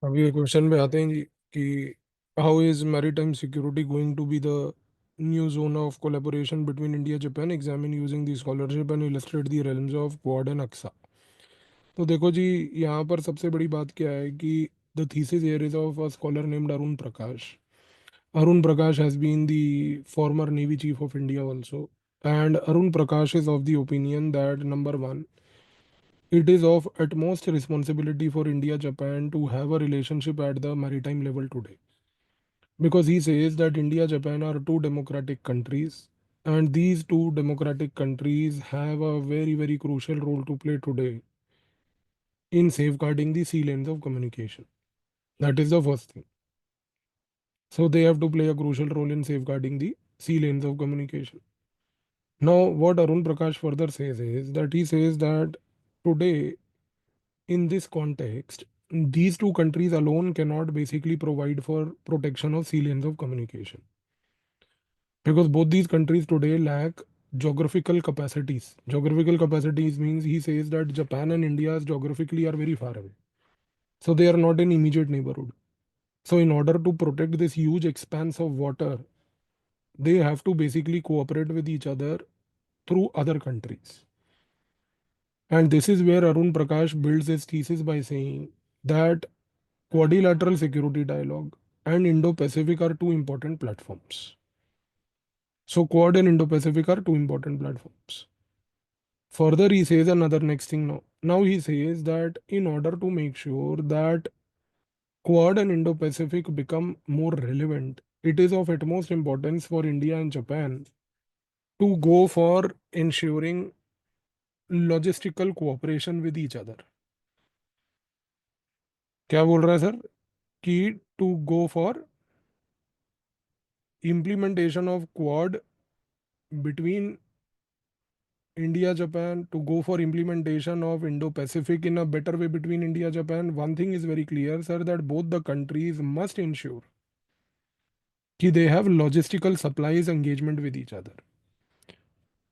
अभी ये क्वेश्चन पे आते हैं जी कि how is maritime security going to be the new zone of collaboration between India Japan examine using the scholarship and illustrate the realms of Quad and AUKUS. तो देखो जी, यहाँ पर सबसे बड़ी बात क्या है कि the thesis here is of a scholar named Arun Prakash. Arun Prakash has been the former Navy Chief of India also. And Arun Prakash is of the opinion that number one, it is of utmost responsibility for India Japan to have a relationship at the maritime level today. Because he says that India Japan are two democratic countries, and these two democratic countries have a very, very crucial role to play today in safeguarding the sea lanes of communication. That is the first thing. So they have to play a crucial role in safeguarding the sea lanes of communication. Now, what Arun Prakash further says is that he says that today, in this context, these two countries alone cannot basically provide for protection of sea lanes of communication because both these countries today lack geographical capacities. Geographical capacities means he says that Japan and India geographically are very far away, so they are not in immediate neighborhood. So, in order to protect this huge expanse of water, they have to basically cooperate with each other through other countries. And this is where Arun Prakash builds his thesis by saying that quadrilateral security dialogue and Indo Pacific are two important platforms. So, Quad and Indo Pacific are two important platforms. Further, he says another next thing now. Now, he says that in order to make sure that Quad and Indo Pacific become more relevant, it is of utmost importance for India and Japan to go for ensuring logistical cooperation with each other. क्या बोल रहा है sir कि to go for implementation of quad between India Japan, to go for implementation of Indo Pacific in a better way between India Japan. One thing is very clear, sir, that both the countries must ensure that they have logistical supplies engagement with each other.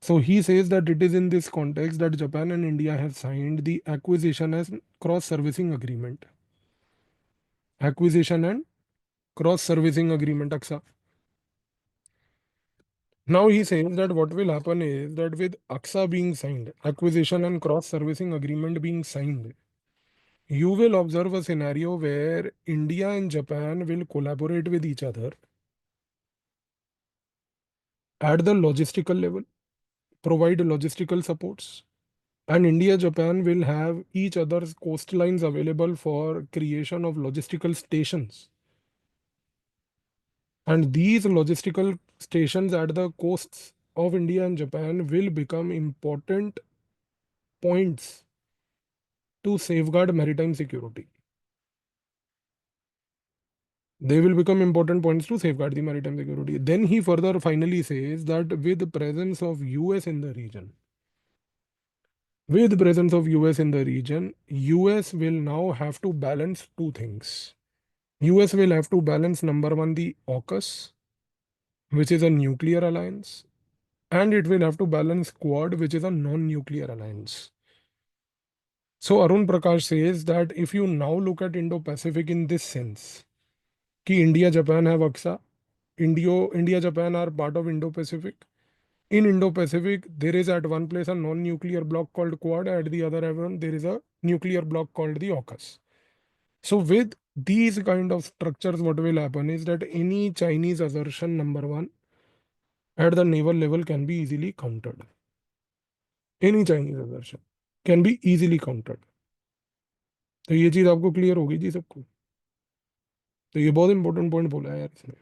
So he says that it is in this context that Japan and India have signed the acquisition and cross servicing agreement. Acquisition and cross servicing agreement, AXA. Now he says that what will happen is that with AXA being signed, acquisition and cross servicing agreement being signed, you will observe a scenario where India and Japan will collaborate with each other at the logistical level, provide logistical supports, and India Japan will have each other's coastlines available for creation of logistical stations. And these logistical stations at the coasts of India and Japan will become important points to safeguard maritime security. They will become important points to safeguard the maritime security. Then he further finally says that with the presence of US in the region, with the presence of US in the region, US will now have to balance two things. US will have to balance number one, the AUKUS, which is a nuclear alliance, and it will have to balance Quad, which is a non-nuclear alliance. So Arun Prakash says that if you now look at Indo-Pacific in this sense, कि India Japan have AXA, India Japan are part of Indo Pacific. In Indo Pacific, there is at one place a non nuclear block called Quad, at the other one, there is a nuclear block called the AUKUS. So, with these kind of structures, what will happen is that any Chinese assertion, number one, at the naval level can be easily countered. Any Chinese assertion can be easily countered. तो ये चीज आपको clear होगी जी सबको। तो ये बहुत important point बोला है यार इसने।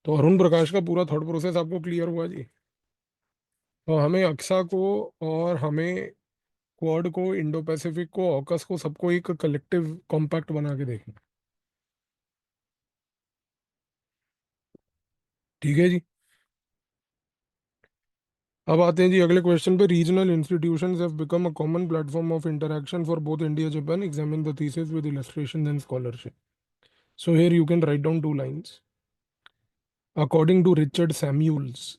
तो अरुण प्रकाश का पूरा थॉट प्रोसेस आपको क्लियर हुआ जी। तो हमें अक्सा को और हमें क्वाड को, इंडो पैसिफिक को, ऑकस को, सबको एक कलेक्टिव कॉम्पैक्ट बना के देखना। ठीक है जी। अब आते हैं जी अगले क्वेश्चन पे। Regional institutions have become a common platform of interaction for both India Japan, examine the thesis with illustration and scholarship. So here you can write down two lines. According to Richard Samuels,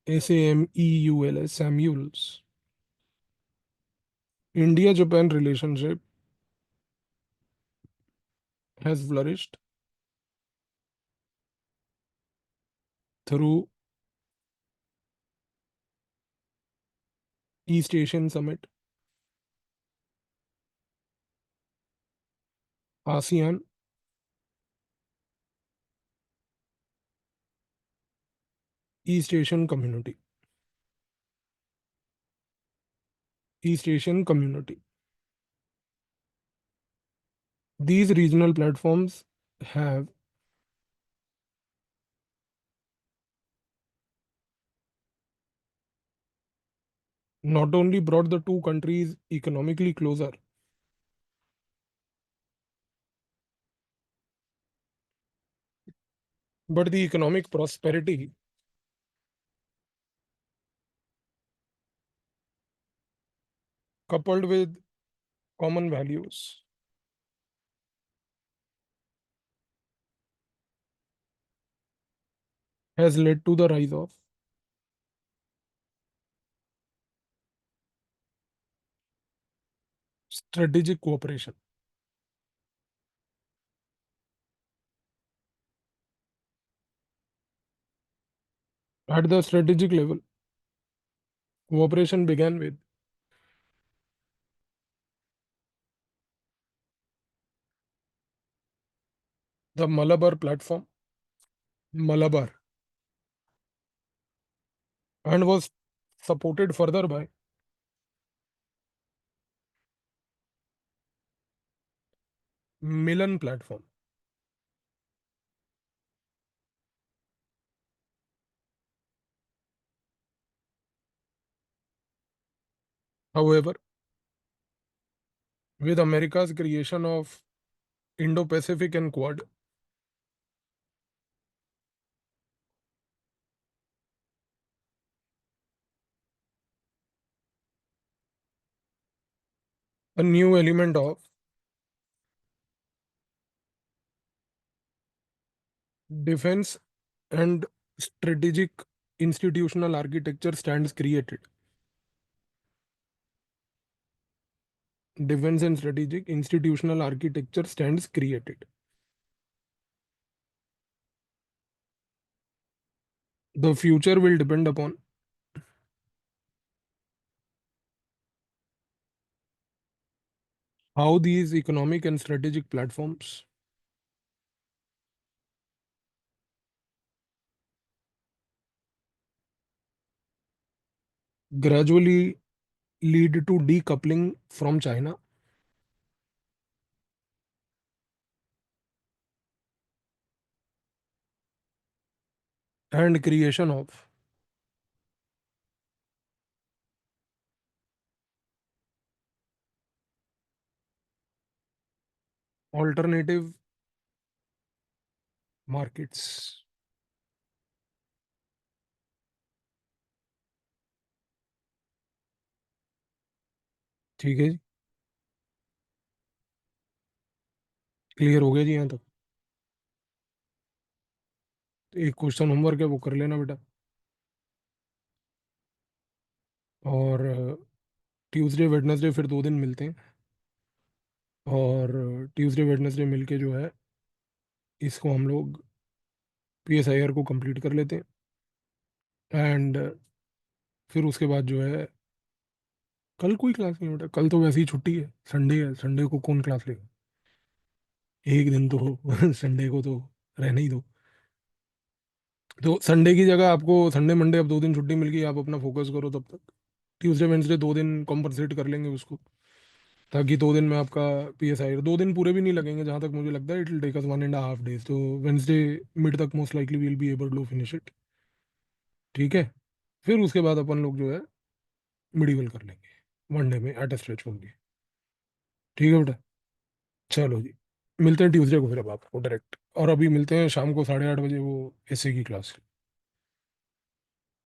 SAMEULS, Samuels, India Japan relationship has flourished through East Asian Summit, ASEAN, East Asian Community, East Asian Community. These regional platforms have not only brought the two countries economically closer, but the economic prosperity coupled with common values has led to the rise of strategic cooperation. At the strategic level, cooperation began with the Malabar Platform, Malabar, and was supported further by Milan Platform. However, with America's creation of Indo-Pacific and Quad, a new element of defense and strategic institutional architecture stands created. Defense and strategic institutional architecture stands created. The future will depend upon how these economic and strategic platforms gradually lead to decoupling from China and creation of alternative markets. ठीक है जी, clear हो गया जी यहाँ तक? तो एक question homework है, वो कर लेना बेटा। और ट्यूसडे वेडनेसडे फिर 2 दिन मिलते हैं, और ट्यूसडे वेडनेसडे मिलके जो है इसको हम लोग PSIR को कंप्लीट कर लेते हैं। एंड फिर उसके बाद जो है कल कोई क्लास नहीं बेटा, कल तो वैसे ही छुट्टी है, संडे है, संडे को कौन क्लास लेगा? एक दिन तो हो संडे को तो रहने ही दो। तो संडे की जगह आपको संडे मंडे अब 2 दिन छुट्टी मिल गई, आप अपना फोकस करो तब तक। ट्यूसडे वेंसडे 2 दिन कॉम्पनसेट कर लेंगे उसको, ताकि 2 दिन में आपका PSI 2 दिन पूरे भी नहीं लगेंगे जहाँ तक मुझे लगता है, it will take us 1.5 days। तो वेंसडे मिड तक most likely will be able to finish it. ठीक है, फिर उसके बाद अपन लोग जो है मिडिवल कर लेंगे 1 डे में एट अ स्ट्रेच होंगे। ठीक है बेटा, चलो जी, मिलते हैं ट्यूसडे को फिर अब आपको डायरेक्ट, और अभी मिलते हैं शाम को 8:30 बजे वो essay की क्लास।